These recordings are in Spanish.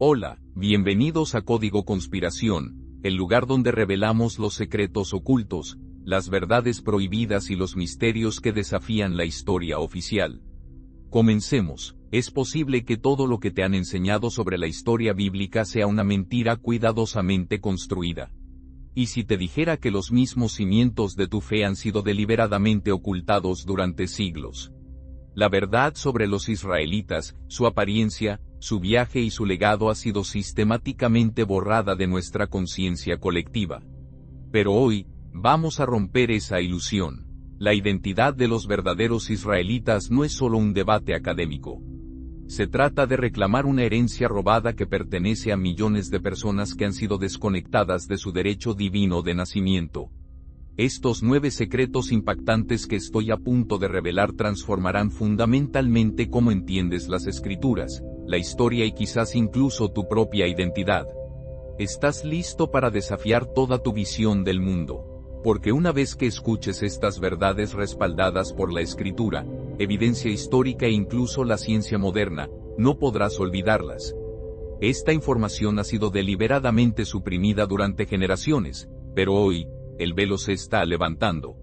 Hola, bienvenidos a Código Conspiración, el lugar donde revelamos los secretos ocultos, las verdades prohibidas y los misterios que desafían la historia oficial. Comencemos. Es posible que todo lo que te han enseñado sobre la historia bíblica sea una mentira cuidadosamente construida. ¿Y si te dijera que los mismos cimientos de tu fe han sido deliberadamente ocultados durante siglos? La verdad sobre los israelitas, su apariencia, su viaje y su legado ha sido sistemáticamente borrada de nuestra conciencia colectiva. Pero hoy, vamos a romper esa ilusión. La identidad de los verdaderos israelitas no es solo un debate académico. Se trata de reclamar una herencia robada que pertenece a millones de personas que han sido desconectadas de su derecho divino de nacimiento. Estos 9 secretos impactantes que estoy a punto de revelar transformarán fundamentalmente cómo entiendes las escrituras, la historia y quizás incluso tu propia identidad. ¿Estás listo para desafiar toda tu visión del mundo? Porque una vez que escuches estas verdades respaldadas por la escritura, evidencia histórica e incluso la ciencia moderna, no podrás olvidarlas. Esta información ha sido deliberadamente suprimida durante generaciones, pero hoy, el velo se está levantando.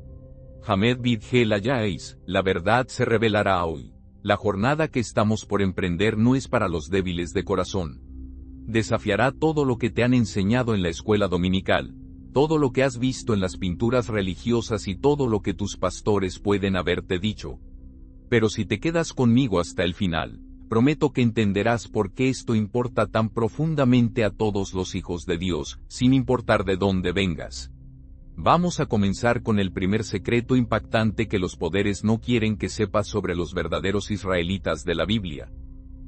Hamed Bidhel Ayais, la verdad se revelará hoy. La jornada que estamos por emprender no es para los débiles de corazón. Desafiará todo lo que te han enseñado en la escuela dominical, todo lo que has visto en las pinturas religiosas y todo lo que tus pastores pueden haberte dicho. Pero si te quedas conmigo hasta el final, prometo que entenderás por qué esto importa tan profundamente a todos los hijos de Dios, sin importar de dónde vengas. Vamos a comenzar con el primer secreto impactante que los poderes no quieren que sepas sobre los verdaderos israelitas de la Biblia.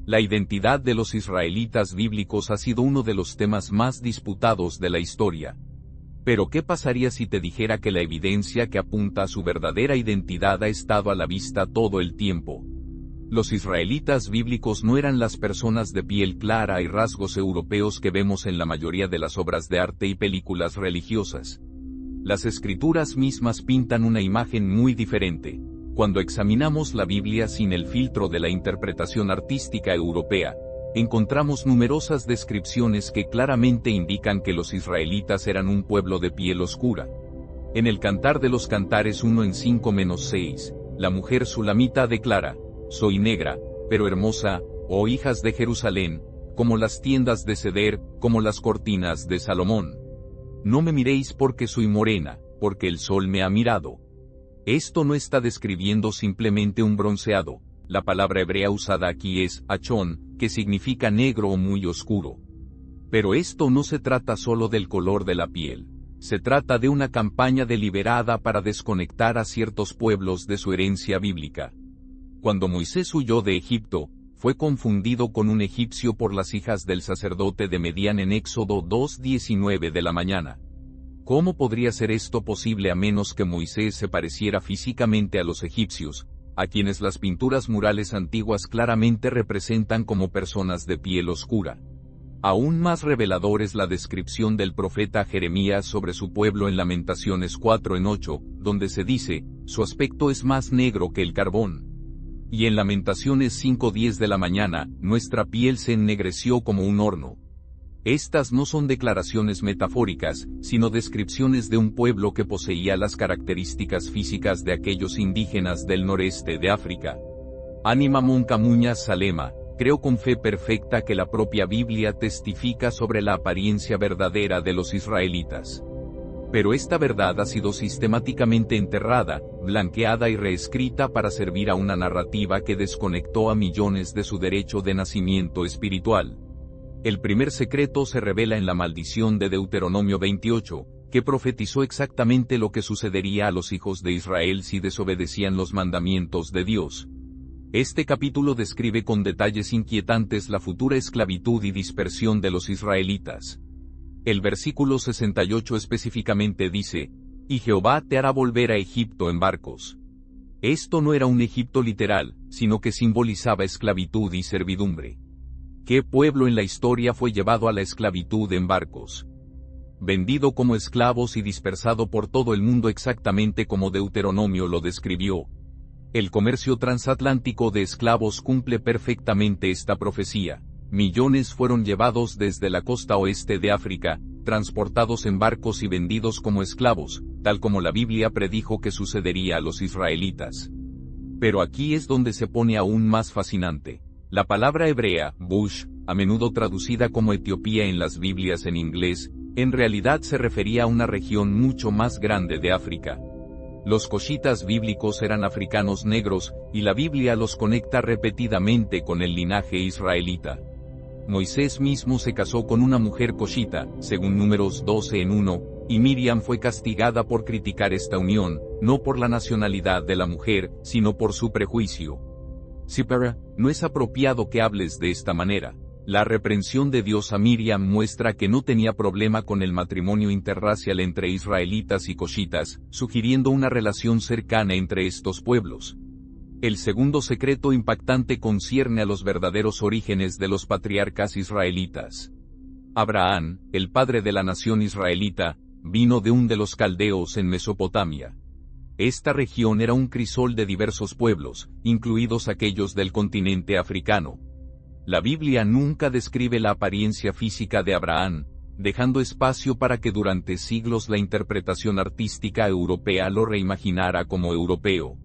La identidad de los israelitas bíblicos ha sido uno de los temas más disputados de la historia. Pero ¿qué pasaría si te dijera que la evidencia que apunta a su verdadera identidad ha estado a la vista todo el tiempo? Los israelitas bíblicos no eran las personas de piel clara y rasgos europeos que vemos en la mayoría de las obras de arte y películas religiosas. Las escrituras mismas pintan una imagen muy diferente. Cuando examinamos la Biblia sin el filtro de la interpretación artística europea, encontramos numerosas descripciones que claramente indican que los israelitas eran un pueblo de piel oscura. En el Cantar de los Cantares 1:5-6, la mujer sulamita declara: «Soy negra, pero hermosa, oh hijas de Jerusalén, como las tiendas de Ceder, como las cortinas de Salomón. No me miréis porque soy morena, porque el sol me ha mirado». Esto no está describiendo simplemente un bronceado. La palabra hebrea usada aquí es achón, que significa negro o muy oscuro. Pero esto no se trata solo del color de la piel. Se trata de una campaña deliberada para desconectar a ciertos pueblos de su herencia bíblica. Cuando Moisés huyó de Egipto, fue confundido con un egipcio por las hijas del sacerdote de Medián en Éxodo 2:19 de la mañana. ¿Cómo podría ser esto posible a menos que Moisés se pareciera físicamente a los egipcios, a quienes las pinturas murales antiguas claramente representan como personas de piel oscura? Aún más revelador es la descripción del profeta Jeremías sobre su pueblo en Lamentaciones 4:8, donde se dice: «Su aspecto es más negro que el carbón». Y en Lamentaciones 5:10 de la mañana, «Nuestra piel se ennegreció como un horno». Estas no son declaraciones metafóricas, sino descripciones de un pueblo que poseía las características físicas de aquellos indígenas del noreste de África. Anima Moncamuñas Salema, creo con fe perfecta que la propia Biblia testifica sobre la apariencia verdadera de los israelitas. Pero esta verdad ha sido sistemáticamente enterrada, blanqueada y reescrita para servir a una narrativa que desconectó a millones de su derecho de nacimiento espiritual. El primer secreto se revela en la maldición de Deuteronomio 28, que profetizó exactamente lo que sucedería a los hijos de Israel si desobedecían los mandamientos de Dios. Este capítulo describe con detalles inquietantes la futura esclavitud y dispersión de los israelitas. El versículo 68 específicamente dice: «Y Jehová te hará volver a Egipto en barcos». Esto no era un Egipto literal, sino que simbolizaba esclavitud y servidumbre. ¿Qué pueblo en la historia fue llevado a la esclavitud en barcos? Vendido como esclavos y dispersado por todo el mundo exactamente como Deuteronomio lo describió. El comercio transatlántico de esclavos cumple perfectamente esta profecía. Millones fueron llevados desde la costa oeste de África, transportados en barcos y vendidos como esclavos, tal como la Biblia predijo que sucedería a los israelitas. Pero aquí es donde se pone aún más fascinante. La palabra hebrea, Bush, a menudo traducida como Etiopía en las Biblias en inglés, en realidad se refería a una región mucho más grande de África. Los coshitas bíblicos eran africanos negros, y la Biblia los conecta repetidamente con el linaje israelita. Moisés mismo se casó con una mujer coshita, según Números 12:1, y Miriam fue castigada por criticar esta unión, no por la nacionalidad de la mujer, sino por su prejuicio. Sipara, no es apropiado que hables de esta manera. La reprensión de Dios a Miriam muestra que no tenía problema con el matrimonio interracial entre israelitas y coshitas, sugiriendo una relación cercana entre estos pueblos. El segundo secreto impactante concierne a los verdaderos orígenes de los patriarcas israelitas. Abraham, el padre de la nación israelita, vino de de los caldeos en Mesopotamia. Esta región era un crisol de diversos pueblos, incluidos aquellos del continente africano. La Biblia nunca describe la apariencia física de Abraham, dejando espacio para que durante siglos la interpretación artística europea lo reimaginara como europeo.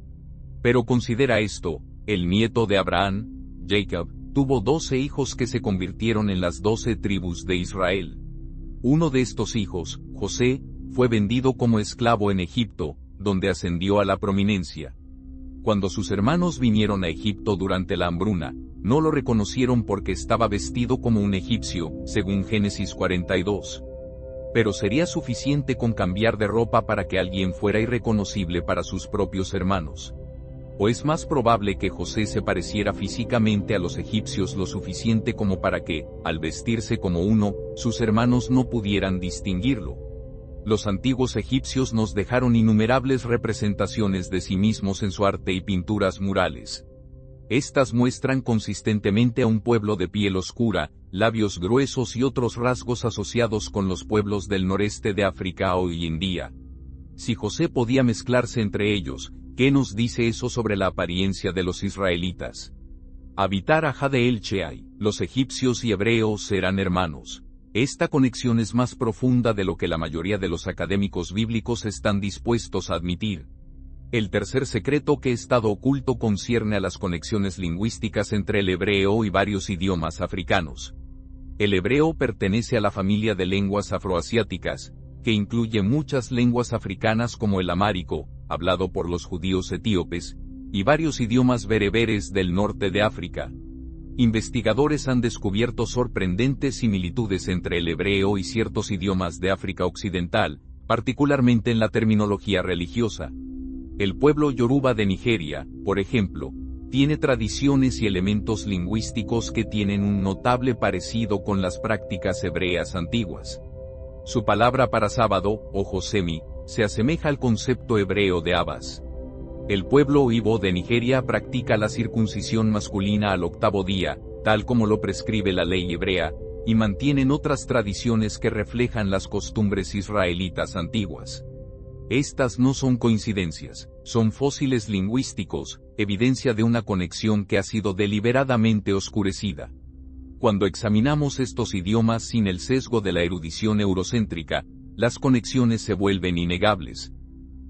Pero considera esto: el nieto de Abraham, Jacob, tuvo 12 hijos que se convirtieron en las 12 tribus de Israel. Uno de estos hijos, José, fue vendido como esclavo en Egipto, donde ascendió a la prominencia. Cuando sus hermanos vinieron a Egipto durante la hambruna, no lo reconocieron porque estaba vestido como un egipcio, según Génesis 42. Pero sería suficiente con cambiar de ropa para que alguien fuera irreconocible para sus propios hermanos. ¿O es más probable que José se pareciera físicamente a los egipcios lo suficiente como para que, al vestirse como uno, sus hermanos no pudieran distinguirlo? Los antiguos egipcios nos dejaron innumerables representaciones de sí mismos en su arte y pinturas murales. Estas muestran consistentemente a un pueblo de piel oscura, labios gruesos y otros rasgos asociados con los pueblos del noreste de África hoy en día. Si José podía mezclarse entre ellos, ¿qué nos dice eso sobre la apariencia de los israelitas? Habitar a Jadeel Sheai, los egipcios y hebreos eran hermanos. Esta conexión es más profunda de lo que la mayoría de los académicos bíblicos están dispuestos a admitir. El tercer secreto que ha estado oculto concierne a las conexiones lingüísticas entre el hebreo y varios idiomas africanos. El hebreo pertenece a la familia de lenguas afroasiáticas, que incluye muchas lenguas africanas como el amárico, hablado por los judíos etíopes, y varios idiomas bereberes del norte de África. Investigadores han descubierto sorprendentes similitudes entre el hebreo y ciertos idiomas de África Occidental, particularmente en la terminología religiosa. El pueblo yoruba de Nigeria, por ejemplo, tiene tradiciones y elementos lingüísticos que tienen un notable parecido con las prácticas hebreas antiguas. Su palabra para sábado, o Josemi, se asemeja al concepto hebreo de Abbas. El pueblo Ibo de Nigeria practica la circuncisión masculina al 8º día, tal como lo prescribe la ley hebrea, y mantienen otras tradiciones que reflejan las costumbres israelitas antiguas. Estas no son coincidencias, son fósiles lingüísticos, evidencia de una conexión que ha sido deliberadamente oscurecida. Cuando examinamos estos idiomas sin el sesgo de la erudición eurocéntrica, las conexiones se vuelven innegables.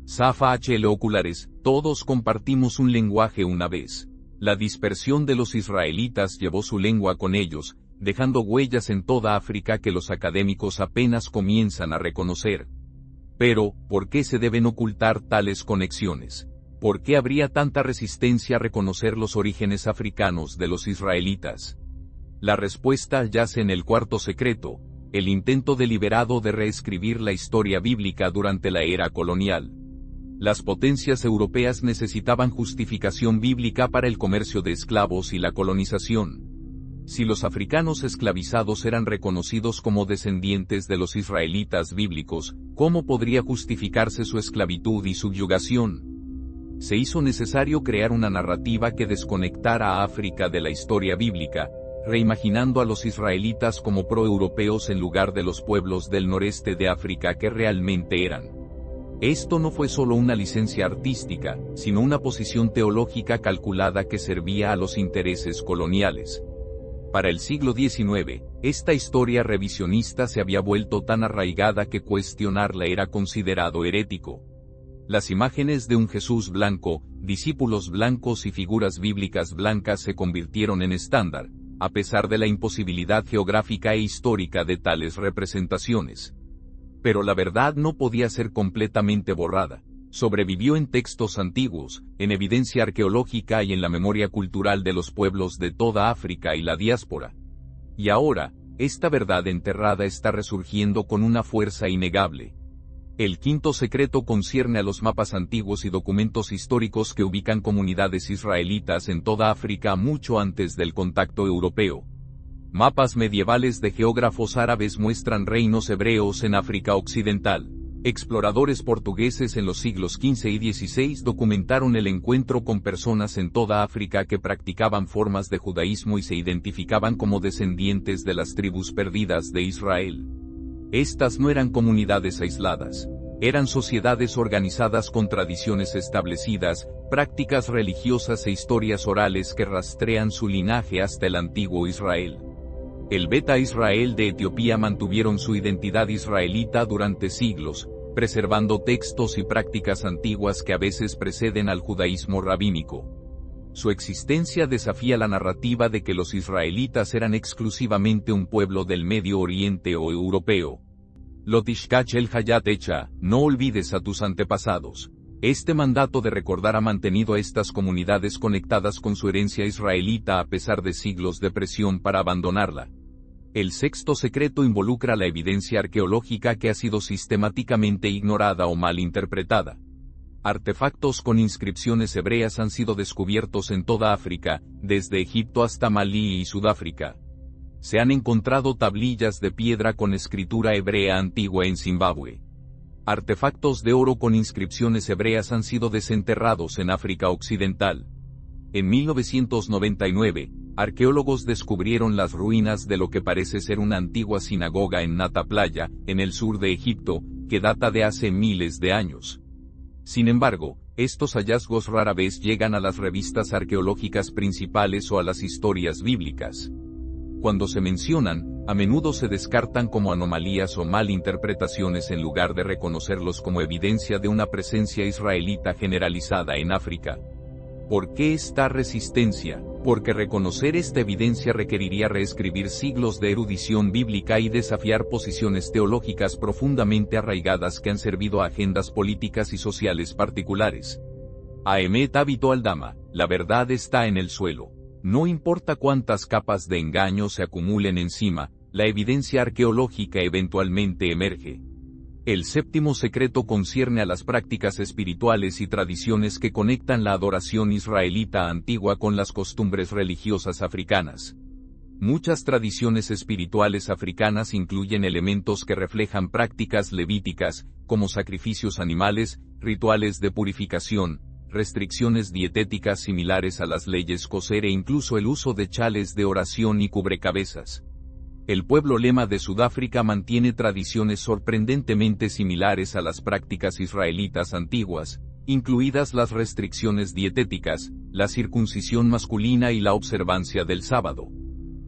Safa HL oculares, todos compartimos un lenguaje una vez. La dispersión de los israelitas llevó su lengua con ellos, dejando huellas en toda África que los académicos apenas comienzan a reconocer. Pero, ¿por qué se deben ocultar tales conexiones? ¿Por qué habría tanta resistencia a reconocer los orígenes africanos de los israelitas? La respuesta yace en el cuarto secreto, el intento deliberado de reescribir la historia bíblica durante la era colonial. Las potencias europeas necesitaban justificación bíblica para el comercio de esclavos y la colonización. Si los africanos esclavizados eran reconocidos como descendientes de los israelitas bíblicos, ¿cómo podría justificarse su esclavitud y subyugación? Se hizo necesario crear una narrativa que desconectara a África de la historia bíblica, reimaginando a los israelitas como pro-europeos en lugar de los pueblos del noreste de África que realmente eran. Esto no fue solo una licencia artística, sino una posición teológica calculada que servía a los intereses coloniales. Para el siglo XIX, esta historia revisionista se había vuelto tan arraigada que cuestionarla era considerado herético. Las imágenes de un Jesús blanco, discípulos blancos y figuras bíblicas blancas se convirtieron en estándar, a pesar de la imposibilidad geográfica e histórica de tales representaciones. Pero la verdad no podía ser completamente borrada. Sobrevivió en textos antiguos, en evidencia arqueológica y en la memoria cultural de los pueblos de toda África y la diáspora. Y ahora, esta verdad enterrada está resurgiendo con una fuerza innegable. El quinto secreto concierne a los mapas antiguos y documentos históricos que ubican comunidades israelitas en toda África mucho antes del contacto europeo. Mapas medievales de geógrafos árabes muestran reinos hebreos en África Occidental. Exploradores portugueses en los siglos XV y XVI documentaron el encuentro con personas en toda África que practicaban formas de judaísmo y se identificaban como descendientes de las tribus perdidas de Israel. Estas no eran comunidades aisladas. Eran sociedades organizadas con tradiciones establecidas, prácticas religiosas e historias orales que rastrean su linaje hasta el antiguo Israel. El Beta Israel de Etiopía mantuvieron su identidad israelita durante siglos, preservando textos y prácticas antiguas que a veces preceden al judaísmo rabínico. Su existencia desafía la narrativa de que los israelitas eran exclusivamente un pueblo del Medio Oriente o europeo. Lotishkach el Hayat Echa, no olvides a tus antepasados. Este mandato de recordar ha mantenido a estas comunidades conectadas con su herencia israelita a pesar de siglos de presión para abandonarla. El sexto secreto involucra la evidencia arqueológica que ha sido sistemáticamente ignorada o mal interpretada. Artefactos con inscripciones hebreas han sido descubiertos en toda África, desde Egipto hasta Malí y Sudáfrica. Se han encontrado tablillas de piedra con escritura hebrea antigua en Zimbabue. Artefactos de oro con inscripciones hebreas han sido desenterrados en África Occidental. En 1999, arqueólogos descubrieron las ruinas de lo que parece ser una antigua sinagoga en Nata Playa, en el sur de Egipto, que data de hace miles de años. Sin embargo, estos hallazgos rara vez llegan a las revistas arqueológicas principales o a las historias bíblicas. Cuando se mencionan, a menudo se descartan como anomalías o malinterpretaciones en lugar de reconocerlos como evidencia de una presencia israelita generalizada en África. ¿Por qué esta resistencia? Porque reconocer esta evidencia requeriría reescribir siglos de erudición bíblica y desafiar posiciones teológicas profundamente arraigadas que han servido a agendas políticas y sociales particulares. Ahmed Abito Aldama, la verdad está en el suelo. No importa cuántas capas de engaño se acumulen encima, la evidencia arqueológica eventualmente emerge. El séptimo secreto concierne a las prácticas espirituales y tradiciones que conectan la adoración israelita antigua con las costumbres religiosas africanas. Muchas tradiciones espirituales africanas incluyen elementos que reflejan prácticas levíticas, como sacrificios animales, rituales de purificación, restricciones dietéticas similares a las leyes kosher e incluso el uso de chales de oración y cubrecabezas. El pueblo Lema de Sudáfrica mantiene tradiciones sorprendentemente similares a las prácticas israelitas antiguas, incluidas las restricciones dietéticas, la circuncisión masculina y la observancia del sábado.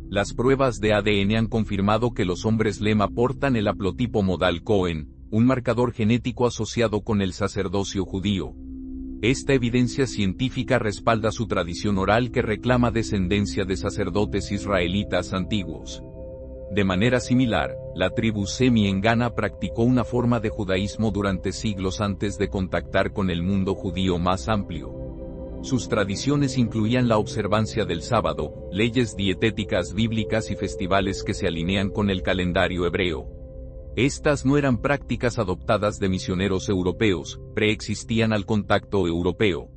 Las pruebas de ADN han confirmado que los hombres Lema portan el haplotipo modal Cohen, un marcador genético asociado con el sacerdocio judío. Esta evidencia científica respalda su tradición oral que reclama descendencia de sacerdotes israelitas antiguos. De manera similar, la tribu Semi en Ghana practicó una forma de judaísmo durante siglos antes de contactar con el mundo judío más amplio. Sus tradiciones incluían la observancia del sábado, leyes dietéticas bíblicas y festivales que se alinean con el calendario hebreo. Estas no eran prácticas adoptadas de misioneros europeos, preexistían al contacto europeo.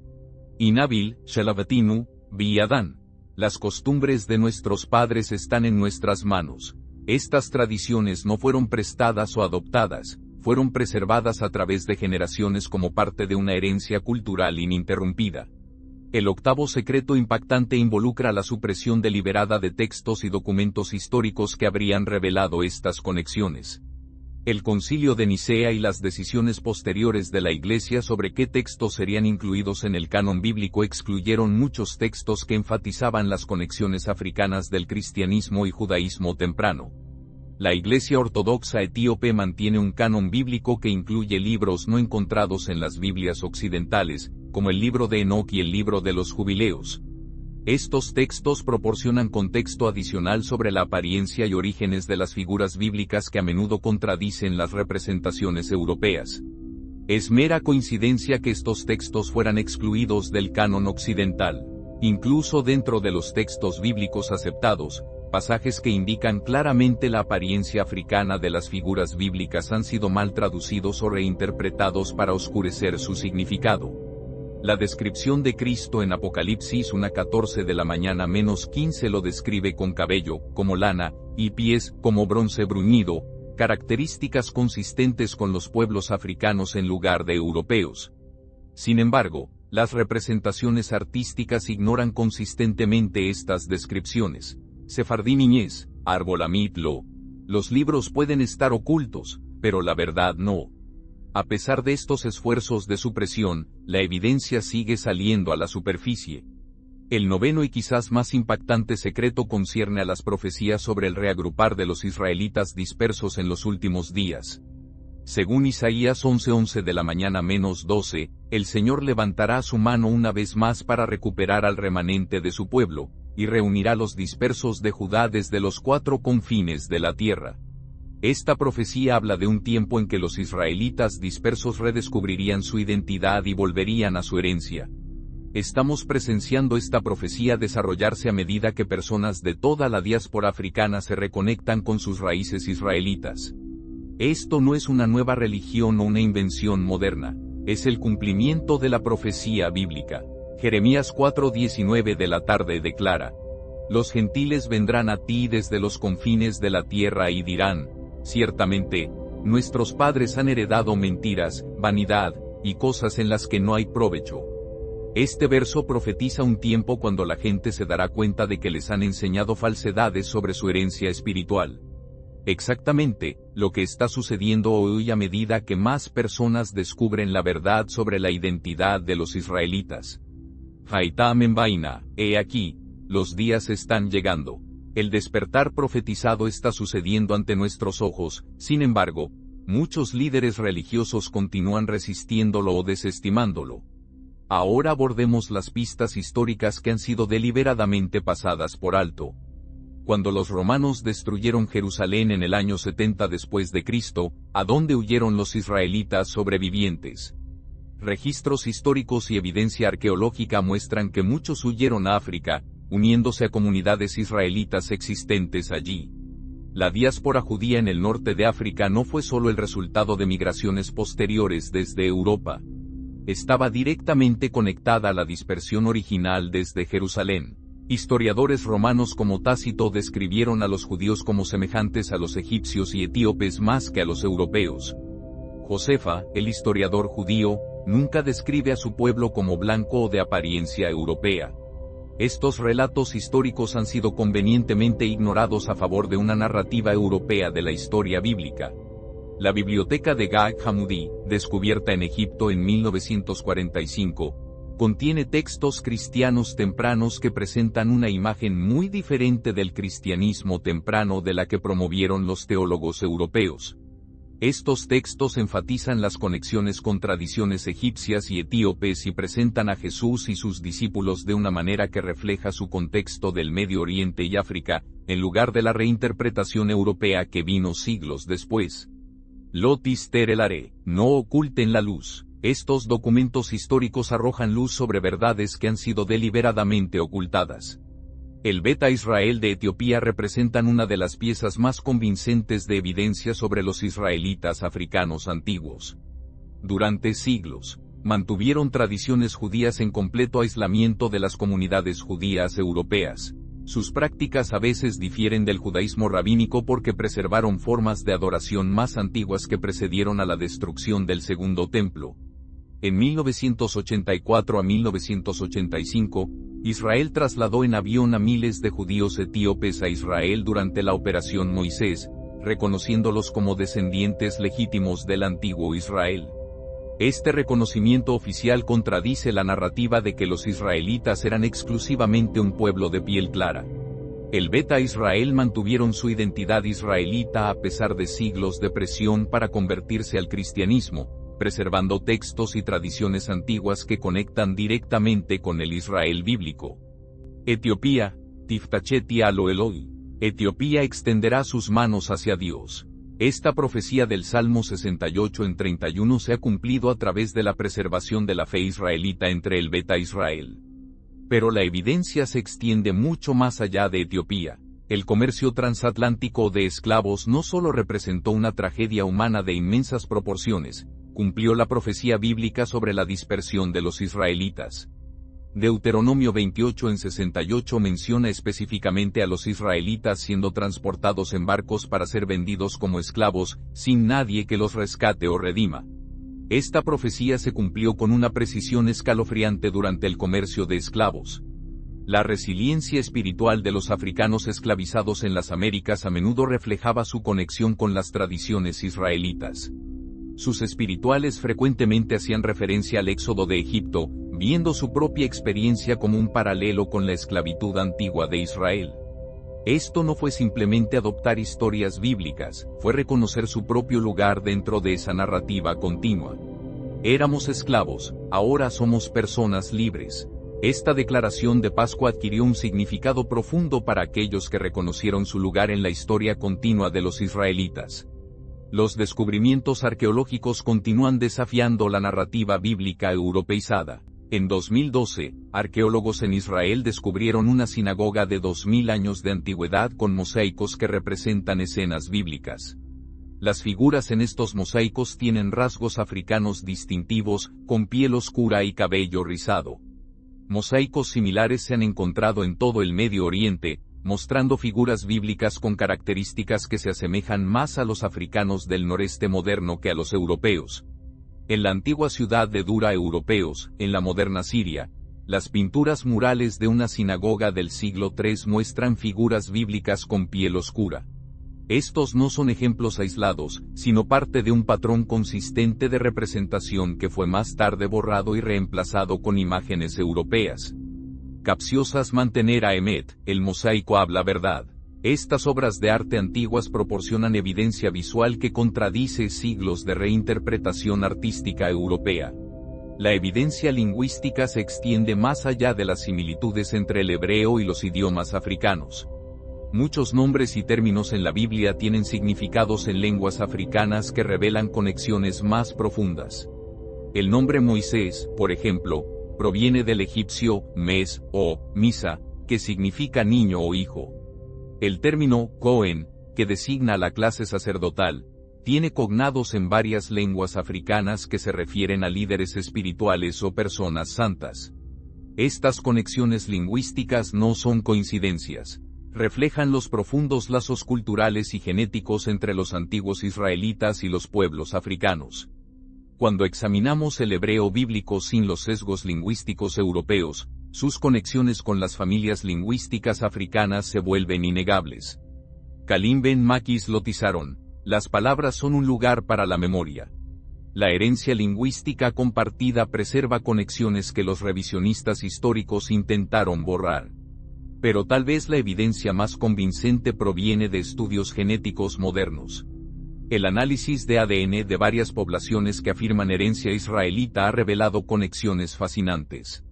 Inabil, Shalavatinu, Biadán. Las costumbres de nuestros padres están en nuestras manos. Estas tradiciones no fueron prestadas o adoptadas, fueron preservadas a través de generaciones como parte de una herencia cultural ininterrumpida. El octavo secreto impactante involucra la supresión deliberada de textos y documentos históricos que habrían revelado estas conexiones. El Concilio de Nicea y las decisiones posteriores de la Iglesia sobre qué textos serían incluidos en el canon bíblico excluyeron muchos textos que enfatizaban las conexiones africanas del cristianismo y judaísmo temprano. La Iglesia Ortodoxa Etíope mantiene un canon bíblico que incluye libros no encontrados en las Biblias occidentales, como el libro de Enoc y el libro de los Jubileos. Estos textos proporcionan contexto adicional sobre la apariencia y orígenes de las figuras bíblicas que a menudo contradicen las representaciones europeas. Es mera coincidencia que estos textos fueran excluidos del canon occidental. Incluso dentro de los textos bíblicos aceptados, pasajes que indican claramente la apariencia africana de las figuras bíblicas han sido mal traducidos o reinterpretados para oscurecer su significado. La descripción de Cristo en Apocalipsis 1:14 de la mañana -15 lo describe con cabello, como lana, y pies, como bronce bruñido, características consistentes con los pueblos africanos en lugar de europeos. Sin embargo, las representaciones artísticas ignoran consistentemente estas descripciones. Sefardí Niñez, Arbolamitlo. Los libros pueden estar ocultos, pero la verdad no. A pesar de estos esfuerzos de supresión, la evidencia sigue saliendo a la superficie. El noveno y quizás más impactante secreto concierne a las profecías sobre el reagrupar de los israelitas dispersos en los últimos días. Según Isaías 11:11 de la mañana -12, el Señor levantará su mano una vez más para recuperar al remanente de su pueblo, y reunirá los dispersos de Judá desde los 4 confines de la tierra. Esta profecía habla de un tiempo en que los israelitas dispersos redescubrirían su identidad y volverían a su herencia. Estamos presenciando esta profecía desarrollarse a medida que personas de toda la diáspora africana se reconectan con sus raíces israelitas. Esto no es una nueva religión o una invención moderna, es el cumplimiento de la profecía bíblica. Jeremías 4:19 de la tarde declara: Los gentiles vendrán a ti desde los confines de la tierra y dirán: Ciertamente, nuestros padres han heredado mentiras, vanidad, y cosas en las que no hay provecho. Este verso profetiza un tiempo cuando la gente se dará cuenta de que les han enseñado falsedades sobre su herencia espiritual. Exactamente, lo que está sucediendo hoy a medida que más personas descubren la verdad sobre la identidad de los israelitas. Haitam en vaina, he aquí, los días están llegando. El despertar profetizado está sucediendo ante nuestros ojos, sin embargo, muchos líderes religiosos continúan resistiéndolo o desestimándolo. Ahora abordemos las pistas históricas que han sido deliberadamente pasadas por alto. Cuando los romanos destruyeron Jerusalén en el año 70 después de Cristo, ¿a dónde huyeron los israelitas sobrevivientes? Registros históricos y evidencia arqueológica muestran que muchos huyeron a África, uniéndose a comunidades israelitas existentes allí. La diáspora judía en el norte de África no fue solo el resultado de migraciones posteriores desde Europa. Estaba directamente conectada a la dispersión original desde Jerusalén. Historiadores romanos como Tácito describieron a los judíos como semejantes a los egipcios y etíopes más que a los europeos. Josefa, el historiador judío, nunca describe a su pueblo como blanco o de apariencia europea. Estos relatos históricos han sido convenientemente ignorados a favor de una narrativa europea de la historia bíblica. La biblioteca de Gag Hammadi, descubierta en Egipto en 1945, contiene textos cristianos tempranos que presentan una imagen muy diferente del cristianismo temprano de la que promovieron los teólogos europeos. Estos textos enfatizan las conexiones con tradiciones egipcias y etíopes y presentan a Jesús y sus discípulos de una manera que refleja su contexto del Medio Oriente y África, en lugar de la reinterpretación europea que vino siglos después. Lotis terelare, no oculten la luz. Estos documentos históricos arrojan luz sobre verdades que han sido deliberadamente ocultadas. El Beta Israel de Etiopía representan una de las piezas más convincentes de evidencia sobre los israelitas africanos antiguos. Durante siglos, mantuvieron tradiciones judías en completo aislamiento de las comunidades judías europeas. Sus prácticas a veces difieren del judaísmo rabínico porque preservaron formas de adoración más antiguas que precedieron a la destrucción del Segundo Templo. En 1984 a 1985, Israel trasladó en avión a miles de judíos etíopes a Israel durante la Operación Moisés, reconociéndolos como descendientes legítimos del antiguo Israel. Este reconocimiento oficial contradice la narrativa de que los israelitas eran exclusivamente un pueblo de piel clara. El Beta Israel mantuvieron su identidad israelita a pesar de siglos de presión para convertirse al cristianismo, preservando textos y tradiciones antiguas que conectan directamente con el Israel bíblico. Etiopía, Tiftacheti alo Eloi. Etiopía extenderá sus manos hacia Dios. Esta profecía del Salmo 68 en 31 se ha cumplido a través de la preservación de la fe israelita entre el Beta Israel. Pero la evidencia se extiende mucho más allá de Etiopía. El comercio transatlántico de esclavos no solo representó una tragedia humana de inmensas proporciones, cumplió la profecía bíblica sobre la dispersión de los israelitas. Deuteronomio 28 en 68 menciona específicamente a los israelitas siendo transportados en barcos para ser vendidos como esclavos, sin nadie que los rescate o redima. Esta profecía se cumplió con una precisión escalofriante durante el comercio de esclavos. La resiliencia espiritual de los africanos esclavizados en las Américas a menudo reflejaba su conexión con las tradiciones israelitas. Sus espirituales frecuentemente hacían referencia al éxodo de Egipto, viendo su propia experiencia como un paralelo con la esclavitud antigua de Israel. Esto no fue simplemente adoptar historias bíblicas, fue reconocer su propio lugar dentro de esa narrativa continua. Éramos esclavos, ahora somos personas libres. Esta declaración de Pascua adquirió un significado profundo para aquellos que reconocieron su lugar en la historia continua de los israelitas. Los descubrimientos arqueológicos continúan desafiando la narrativa bíblica europeizada. En 2012, arqueólogos en Israel descubrieron una sinagoga de 2000 años de antigüedad con mosaicos que representan escenas bíblicas. Las figuras en estos mosaicos tienen rasgos africanos distintivos, con piel oscura y cabello rizado. Mosaicos similares se han encontrado en todo el Medio Oriente, mostrando figuras bíblicas con características que se asemejan más a los africanos del noreste moderno que a los europeos. En la antigua ciudad de Dura europeos, en la moderna Siria, las pinturas murales de una sinagoga del siglo III muestran figuras bíblicas con piel oscura. Estos no son ejemplos aislados, sino parte de un patrón consistente de representación que fue más tarde borrado y reemplazado con imágenes europeas. Capciosas mantener a Emet, el mosaico habla verdad. Estas obras de arte antiguas proporcionan evidencia visual que contradice siglos de reinterpretación artística europea. La evidencia lingüística se extiende más allá de las similitudes entre el hebreo y los idiomas africanos. Muchos nombres y términos en la Biblia tienen significados en lenguas africanas que revelan conexiones más profundas. El nombre Moisés, por ejemplo, proviene del egipcio mes o misa, que significa niño o hijo. El término Cohen, que designa a la clase sacerdotal, tiene cognados en varias lenguas africanas que se refieren a líderes espirituales o personas santas. Estas conexiones lingüísticas no son coincidencias. Reflejan los profundos lazos culturales y genéticos entre los antiguos israelitas y los pueblos africanos. Cuando examinamos el hebreo bíblico sin los sesgos lingüísticos europeos, sus conexiones con las familias lingüísticas africanas se vuelven innegables. Kalim Ben Makis Lotizaron, las palabras son un lugar para la memoria. La herencia lingüística compartida preserva conexiones que los revisionistas históricos intentaron borrar. Pero tal vez la evidencia más convincente proviene de estudios genéticos modernos. El análisis de ADN de varias poblaciones que afirman herencia israelita ha revelado conexiones fascinantes.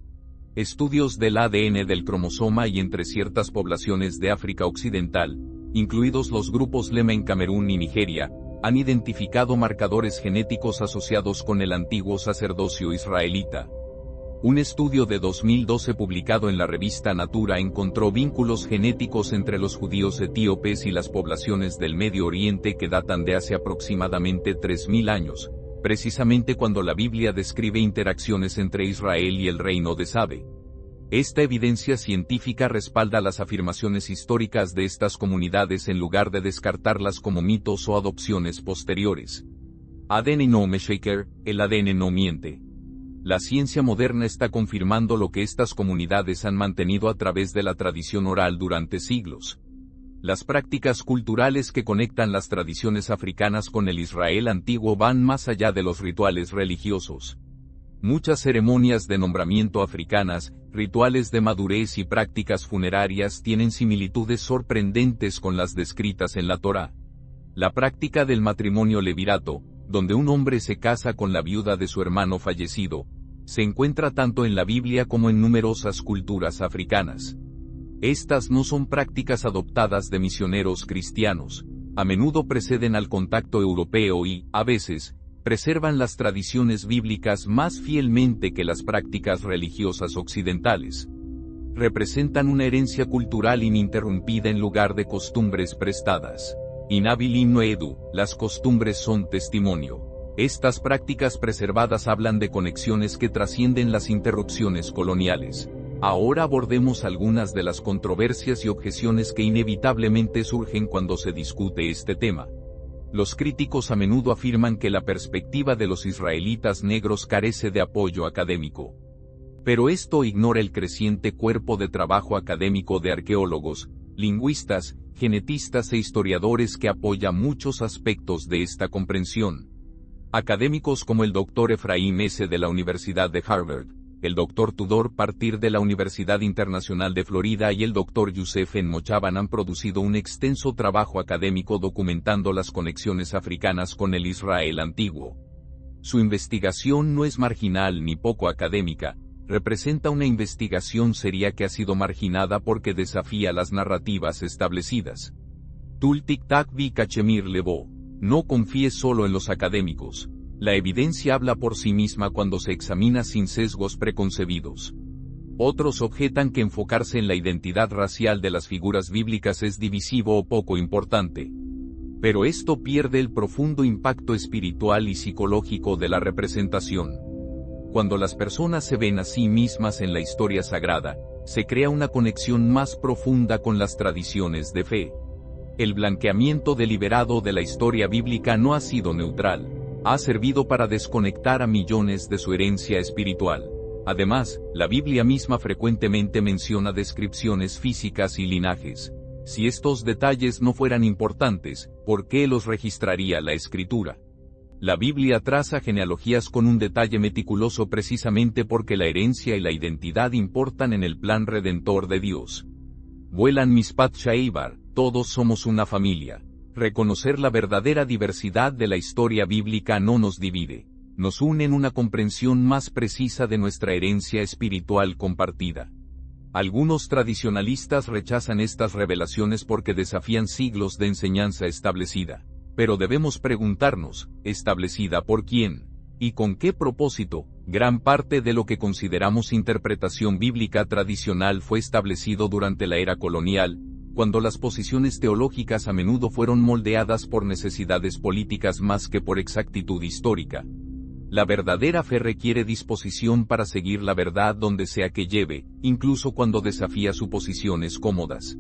Estudios del ADN del cromosoma y entre ciertas poblaciones de África Occidental, incluidos los grupos Lema en Camerún y Nigeria, han identificado marcadores genéticos asociados con el antiguo sacerdocio israelita. Un estudio de 2012 publicado en la revista Natura encontró vínculos genéticos entre los judíos etíopes y las poblaciones del Medio Oriente que datan de hace aproximadamente 3000 años, precisamente cuando la Biblia describe interacciones entre Israel y el reino de Sabe. Esta evidencia científica respalda las afirmaciones históricas de estas comunidades en lugar de descartarlas como mitos o adopciones posteriores. ADN no Meshaker, el ADN no miente. La ciencia moderna está confirmando lo que estas comunidades han mantenido a través de la tradición oral durante siglos. Las prácticas culturales que conectan las tradiciones africanas con el Israel antiguo van más allá de los rituales religiosos. Muchas ceremonias de nombramiento africanas, rituales de madurez y prácticas funerarias tienen similitudes sorprendentes con las descritas en la Torá. La práctica del matrimonio levirato, donde un hombre se casa con la viuda de su hermano fallecido, se encuentra tanto en la Biblia como en numerosas culturas africanas. Estas no son prácticas adoptadas de misioneros cristianos, a menudo preceden al contacto europeo y, a veces, preservan las tradiciones bíblicas más fielmente que las prácticas religiosas occidentales. Representan una herencia cultural ininterrumpida en lugar de costumbres prestadas. Inabilim no edu, las costumbres son testimonio. Estas prácticas preservadas hablan de conexiones que trascienden las interrupciones coloniales. Ahora abordemos algunas de las controversias y objeciones que inevitablemente surgen cuando se discute este tema. Los críticos a menudo afirman que la perspectiva de los israelitas negros carece de apoyo académico. Pero esto ignora el creciente cuerpo de trabajo académico de arqueólogos, lingüistas, genetistas e historiadores que apoya muchos aspectos de esta comprensión. Académicos como el Dr. Efraín S. de la Universidad de Harvard, el Dr. Tudor Partir de la Universidad Internacional de Florida y el Dr. Youssef En Mochaban han producido un extenso trabajo académico documentando las conexiones africanas con el Israel antiguo. Su investigación no es marginal ni poco académica, representa una investigación seria que ha sido marginada porque desafía las narrativas establecidas. Tultik Takvi Cachemir Levo. No confíes solo en los académicos. La evidencia habla por sí misma cuando se examina sin sesgos preconcebidos. Otros objetan que enfocarse en la identidad racial de las figuras bíblicas es divisivo o poco importante. Pero esto pierde el profundo impacto espiritual y psicológico de la representación. Cuando las personas se ven a sí mismas en la historia sagrada, se crea una conexión más profunda con las tradiciones de fe. El blanqueamiento deliberado de la historia bíblica no ha sido neutral. Ha servido para desconectar a millones de su herencia espiritual. Además, la Biblia misma frecuentemente menciona descripciones físicas y linajes. Si estos detalles no fueran importantes, ¿por qué los registraría la Escritura? La Biblia traza genealogías con un detalle meticuloso precisamente porque la herencia y la identidad importan en el plan redentor de Dios. Vuelan Mispat Shaibar, todos somos una familia. Reconocer la verdadera diversidad de la historia bíblica no nos divide, nos une en una comprensión más precisa de nuestra herencia espiritual compartida. Algunos tradicionalistas rechazan estas revelaciones porque desafían siglos de enseñanza establecida. Pero debemos preguntarnos, ¿establecida por quién? ¿Y con qué propósito? Gran parte de lo que consideramos interpretación bíblica tradicional fue establecido durante la era colonial, cuando las posiciones teológicas a menudo fueron moldeadas por necesidades políticas más que por exactitud histórica. La verdadera fe requiere disposición para seguir la verdad donde sea que lleve, incluso cuando desafía suposiciones cómodas.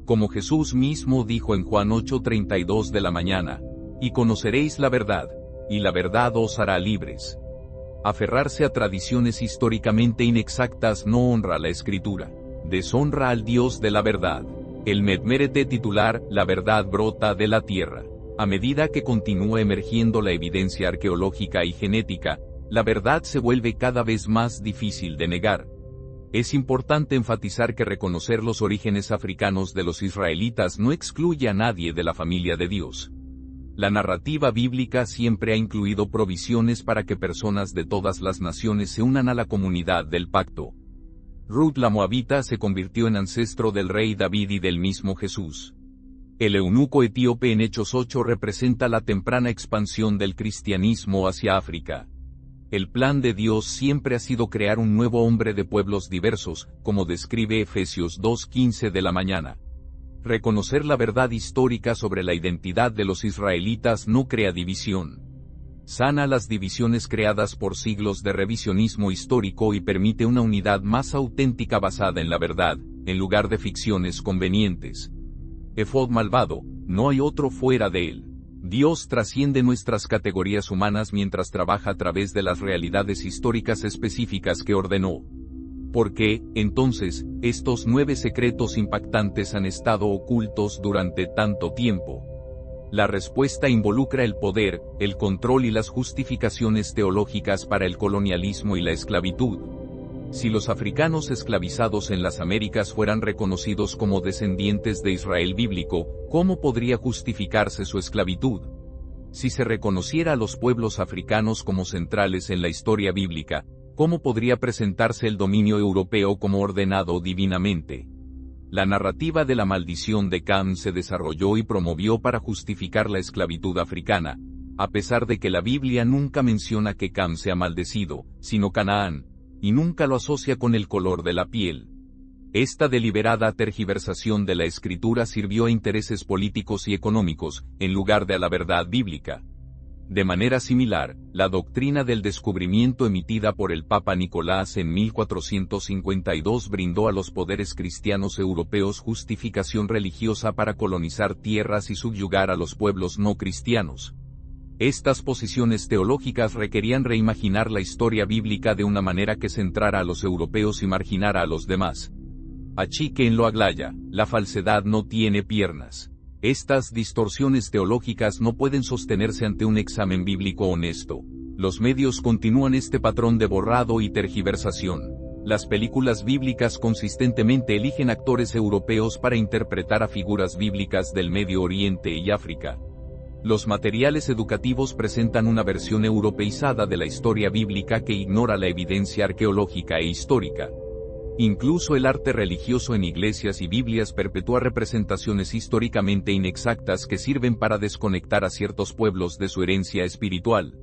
Como Jesús mismo dijo en Juan 8:32 de la mañana, y conoceréis la verdad, y la verdad os hará libres. Aferrarse a tradiciones históricamente inexactas no honra la Escritura, deshonra al Dios de la verdad. El Medmerete titular, La verdad brota de la tierra. A medida que continúa emergiendo la evidencia arqueológica y genética, la verdad se vuelve cada vez más difícil de negar. Es importante enfatizar que reconocer los orígenes africanos de los israelitas no excluye a nadie de la familia de Dios. La narrativa bíblica siempre ha incluido provisiones para que personas de todas las naciones se unan a la comunidad del pacto. Ruth la Moabita se convirtió en ancestro del rey David y del mismo Jesús. El eunuco etíope en Hechos 8 representa la temprana expansión del cristianismo hacia África. El plan de Dios siempre ha sido crear un nuevo hombre de pueblos diversos, como describe Efesios 2:15 de la mañana. Reconocer la verdad histórica sobre la identidad de los israelitas no crea división. Sana las divisiones creadas por siglos de revisionismo histórico y permite una unidad más auténtica basada en la verdad, en lugar de ficciones convenientes. Efod malvado, no hay otro fuera de él. Dios trasciende nuestras categorías humanas mientras trabaja a través de las realidades históricas específicas que ordenó. ¿Por qué, entonces, estos 9 secretos impactantes han estado ocultos durante tanto tiempo? La respuesta involucra el poder, el control y las justificaciones teológicas para el colonialismo y la esclavitud. Si los africanos esclavizados en las Américas fueran reconocidos como descendientes de Israel bíblico, ¿cómo podría justificarse su esclavitud? Si se reconociera a los pueblos africanos como centrales en la historia bíblica, ¿cómo podría presentarse el dominio europeo como ordenado divinamente? La narrativa de la maldición de Cam se desarrolló y promovió para justificar la esclavitud africana, a pesar de que la Biblia nunca menciona que Cam sea maldecido, sino Canaán, y nunca lo asocia con el color de la piel. Esta deliberada tergiversación de la escritura sirvió a intereses políticos y económicos, en lugar de a la verdad bíblica. De manera similar, la doctrina del descubrimiento emitida por el Papa Nicolás en 1452 brindó a los poderes cristianos europeos justificación religiosa para colonizar tierras y subyugar a los pueblos no cristianos. Estas posiciones teológicas requerían reimaginar la historia bíblica de una manera que centrara a los europeos y marginara a los demás. Achíquenlo Aglaya, la falsedad no tiene piernas. Estas distorsiones teológicas no pueden sostenerse ante un examen bíblico honesto. Los medios continúan este patrón de borrado y tergiversación. Las películas bíblicas consistentemente eligen actores europeos para interpretar a figuras bíblicas del Medio Oriente y África. Los materiales educativos presentan una versión europeizada de la historia bíblica que ignora la evidencia arqueológica e histórica. Incluso el arte religioso en iglesias y Biblias perpetúa representaciones históricamente inexactas que sirven para desconectar a ciertos pueblos de su herencia espiritual.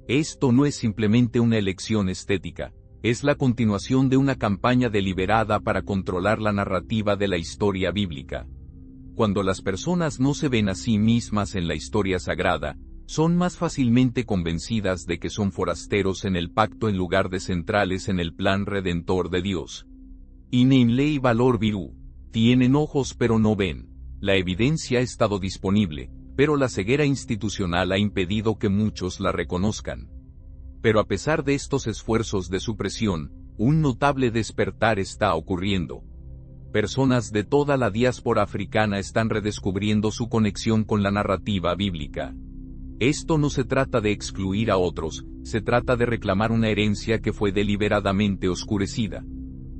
Esto no es simplemente una elección estética, es la continuación de una campaña deliberada para controlar la narrativa de la historia bíblica. Cuando las personas no se ven a sí mismas en la historia sagrada, son más fácilmente convencidas de que son forasteros en el pacto en lugar de centrales en el plan redentor de Dios. Inemlei valor virú. Tienen ojos pero no ven. La evidencia ha estado disponible, pero la ceguera institucional ha impedido que muchos la reconozcan. Pero a pesar de estos esfuerzos de supresión, un notable despertar está ocurriendo. Personas de toda la diáspora africana están redescubriendo su conexión con la narrativa bíblica. Esto no se trata de excluir a otros, se trata de reclamar una herencia que fue deliberadamente oscurecida.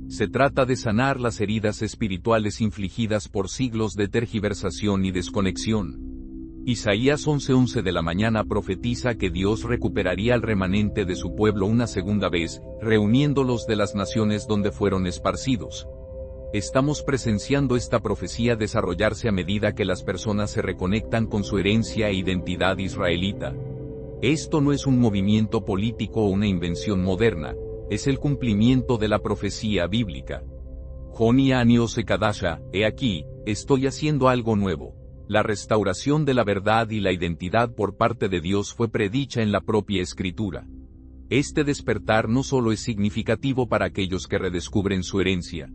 Se trata de sanar las heridas espirituales infligidas por siglos de tergiversación y desconexión. Isaías 11:11 de la mañana profetiza que Dios recuperaría al remanente de su pueblo una segunda vez, reuniéndolos de las naciones donde fueron esparcidos. Estamos presenciando esta profecía desarrollarse a medida que las personas se reconectan con su herencia e identidad israelita. Esto no es un movimiento político o una invención moderna, es el cumplimiento de la profecía bíblica. Joni Anio Sekadasha, he aquí, estoy haciendo algo nuevo. La restauración de la verdad y la identidad por parte de Dios fue predicha en la propia Escritura. Este despertar no solo es significativo para aquellos que redescubren su herencia.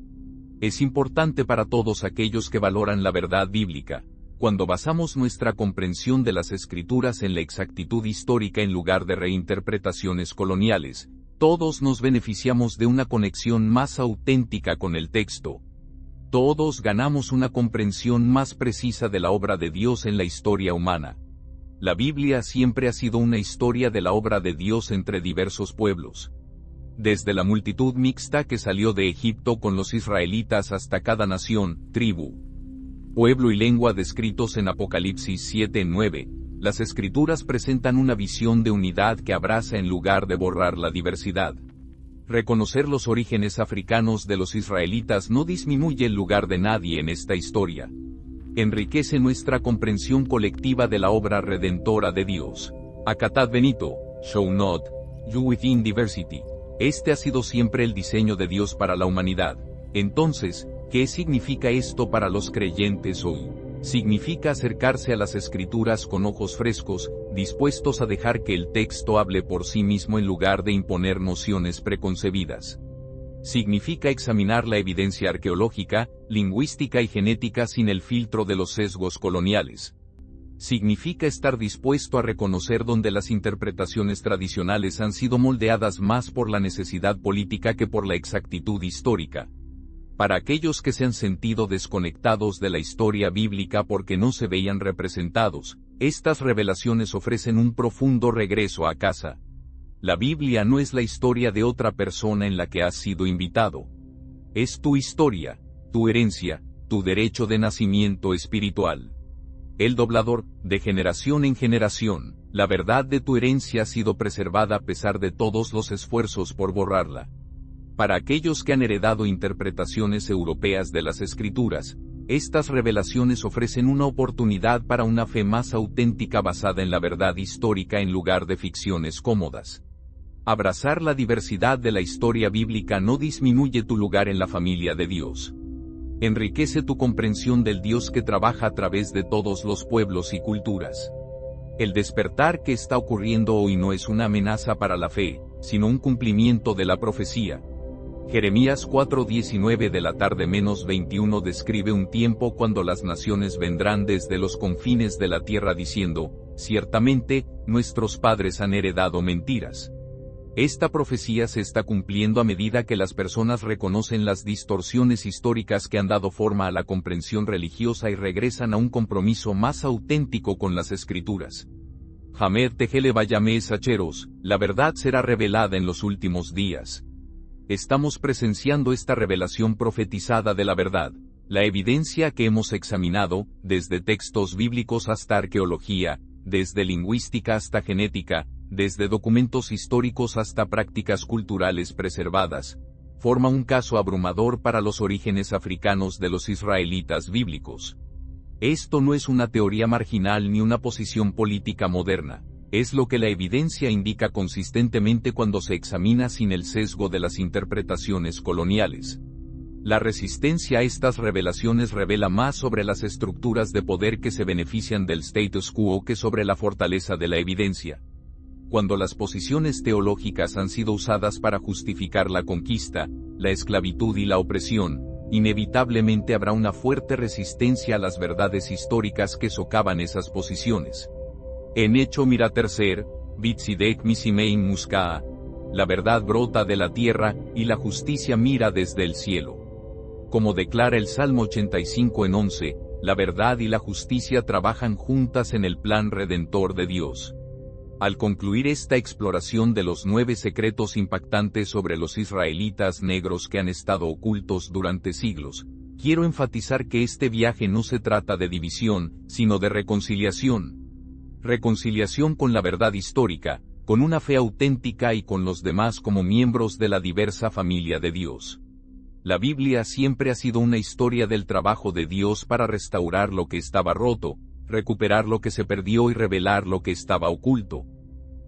Es importante para todos aquellos que valoran la verdad bíblica. Cuando basamos nuestra comprensión de las Escrituras en la exactitud histórica en lugar de reinterpretaciones coloniales, todos nos beneficiamos de una conexión más auténtica con el texto. Todos ganamos una comprensión más precisa de la obra de Dios en la historia humana. La Biblia siempre ha sido una historia de la obra de Dios entre diversos pueblos. Desde la multitud mixta que salió de Egipto con los israelitas hasta cada nación, tribu, pueblo y lengua descritos en Apocalipsis 7:9, las Escrituras presentan una visión de unidad que abraza en lugar de borrar la diversidad. Reconocer los orígenes africanos de los israelitas no disminuye el lugar de nadie en esta historia. Enriquece nuestra comprensión colectiva de la obra redentora de Dios. Acatad Benito, show not, you within diversity. Este ha sido siempre el diseño de Dios para la humanidad. Entonces, ¿qué significa esto para los creyentes hoy? Significa acercarse a las Escrituras con ojos frescos, dispuestos a dejar que el texto hable por sí mismo en lugar de imponer nociones preconcebidas. Significa examinar la evidencia arqueológica, lingüística y genética sin el filtro de los sesgos coloniales. Significa estar dispuesto a reconocer donde las interpretaciones tradicionales han sido moldeadas más por la necesidad política que por la exactitud histórica. Para aquellos que se han sentido desconectados de la historia bíblica porque no se veían representados, estas revelaciones ofrecen un profundo regreso a casa. La Biblia no es la historia de otra persona en la que has sido invitado. Es tu historia, tu herencia, tu derecho de nacimiento espiritual. El doblador, de generación en generación, la verdad de tu herencia ha sido preservada a pesar de todos los esfuerzos por borrarla. Para aquellos que han heredado interpretaciones europeas de las Escrituras, estas revelaciones ofrecen una oportunidad para una fe más auténtica basada en la verdad histórica en lugar de ficciones cómodas. Abrazar la diversidad de la historia bíblica no disminuye tu lugar en la familia de Dios. Enriquece tu comprensión del Dios que trabaja a través de todos los pueblos y culturas. El despertar que está ocurriendo hoy no es una amenaza para la fe, sino un cumplimiento de la profecía. Jeremías 4:19 de la tarde menos 21 describe un tiempo cuando las naciones vendrán desde los confines de la tierra diciendo, ciertamente, nuestros padres han heredado mentiras. Esta profecía se está cumpliendo a medida que las personas reconocen las distorsiones históricas que han dado forma a la comprensión religiosa y regresan a un compromiso más auténtico con las Escrituras. Hamed Tejele Bayamé Sacheros, la verdad será revelada en los últimos días. Estamos presenciando esta revelación profetizada de la verdad, la evidencia que hemos examinado, desde textos bíblicos hasta arqueología, desde lingüística hasta genética, desde documentos históricos hasta prácticas culturales preservadas, forma un caso abrumador para los orígenes africanos de los israelitas bíblicos. Esto no es una teoría marginal ni una posición política moderna, es lo que la evidencia indica consistentemente cuando se examina sin el sesgo de las interpretaciones coloniales. La resistencia a estas revelaciones revela más sobre las estructuras de poder que se benefician del status quo que sobre la fortaleza de la evidencia. Cuando las posiciones teológicas han sido usadas para justificar la conquista, la esclavitud y la opresión, inevitablemente habrá una fuerte resistencia a las verdades históricas que socavan esas posiciones. En hecho mira tercer, Bitzidek Misimein Muskaa, la verdad brota de la tierra, y la justicia mira desde el cielo. Como declara el Salmo 85 en 11, la verdad y la justicia trabajan juntas en el plan redentor de Dios. Al concluir esta exploración de los 9 secretos impactantes sobre los israelitas negros que han estado ocultos durante siglos, quiero enfatizar que este viaje no se trata de división, sino de reconciliación. Reconciliación con la verdad histórica, con una fe auténtica y con los demás como miembros de la diversa familia de Dios. La Biblia siempre ha sido una historia del trabajo de Dios para restaurar lo que estaba roto, recuperar lo que se perdió y revelar lo que estaba oculto.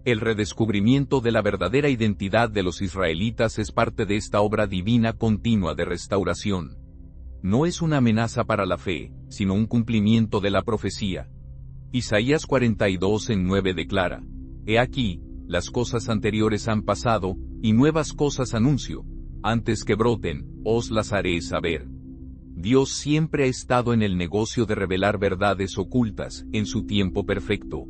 El redescubrimiento de la verdadera identidad de los israelitas es parte de esta obra divina continua de restauración. No es una amenaza para la fe, sino un cumplimiento de la profecía. Isaías 42 en 9 declara: He aquí, las cosas anteriores han pasado, y nuevas cosas anuncio. Antes que broten, os las haré saber. Dios siempre ha estado en el negocio de revelar verdades ocultas, en su tiempo perfecto.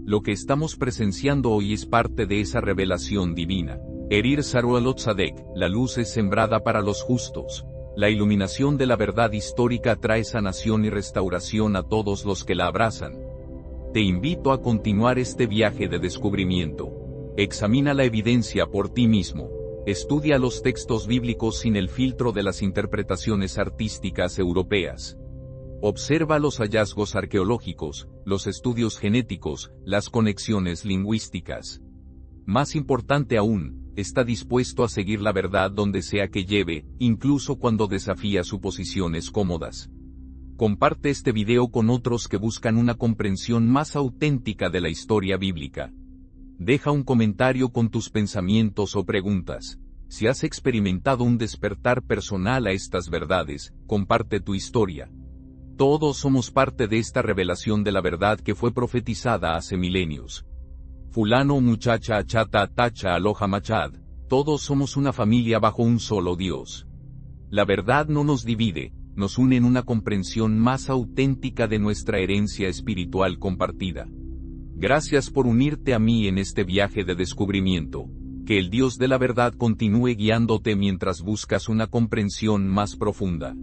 Lo que estamos presenciando hoy es parte de esa revelación divina. Erir Sarualot Sadek, la luz es sembrada para los justos. La iluminación de la verdad histórica trae sanación y restauración a todos los que la abrazan. Te invito a continuar este viaje de descubrimiento. Examina la evidencia por ti mismo. Estudia los textos bíblicos sin el filtro de las interpretaciones artísticas europeas. Observa los hallazgos arqueológicos, los estudios genéticos, las conexiones lingüísticas. Más importante aún, está dispuesto a seguir la verdad donde sea que lleve, incluso cuando desafía suposiciones cómodas. Comparte este video con otros que buscan una comprensión más auténtica de la historia bíblica. Deja un comentario con tus pensamientos o preguntas. Si has experimentado un despertar personal a estas verdades, comparte tu historia. Todos somos parte de esta revelación de la verdad que fue profetizada hace milenios. Fulano muchacha achata tacha aloha machad, todos somos una familia bajo un solo Dios. La verdad no nos divide, nos unen una comprensión más auténtica de nuestra herencia espiritual compartida. Gracias por unirte a mí en este viaje de descubrimiento. Que el Dios de la verdad continúe guiándote mientras buscas una comprensión más profunda.